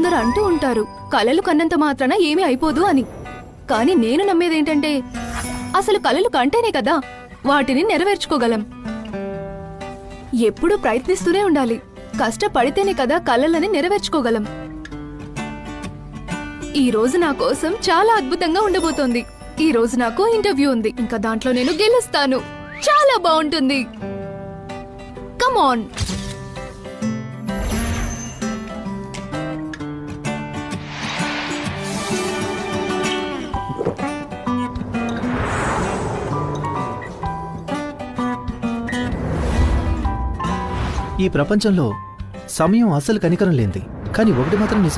కొందరు అంటూ ఉంటారు కలలు కన్నంత మాత్రాన ఏమీ అయిపోదు అని. కానీ నేను నమ్మేదేంటంటే అసలు కలలు కంటేనే కదా వాటిని నెరవేర్చుకోగలం. ఎప్పుడూ ప్రయత్నిస్తూనే ఉండాలి. కష్టపడితేనే కదా కలలని నెరవేర్చుకోగలం. ఈ రోజు నా కోసం చాలా అద్భుతంగా ఉండబోతోంది. ఈ రోజు నాకు ఇంటర్వ్యూ ఉంది. ఇంకా దాంట్లో నేను గెలుస్తాను. చాలా బాగుంటుంది. Come on. ఈ ప్రపంచంలో సమయం అసలు కనికరం లేనిది. కానీ ఒకటి మాత్రం నిజం,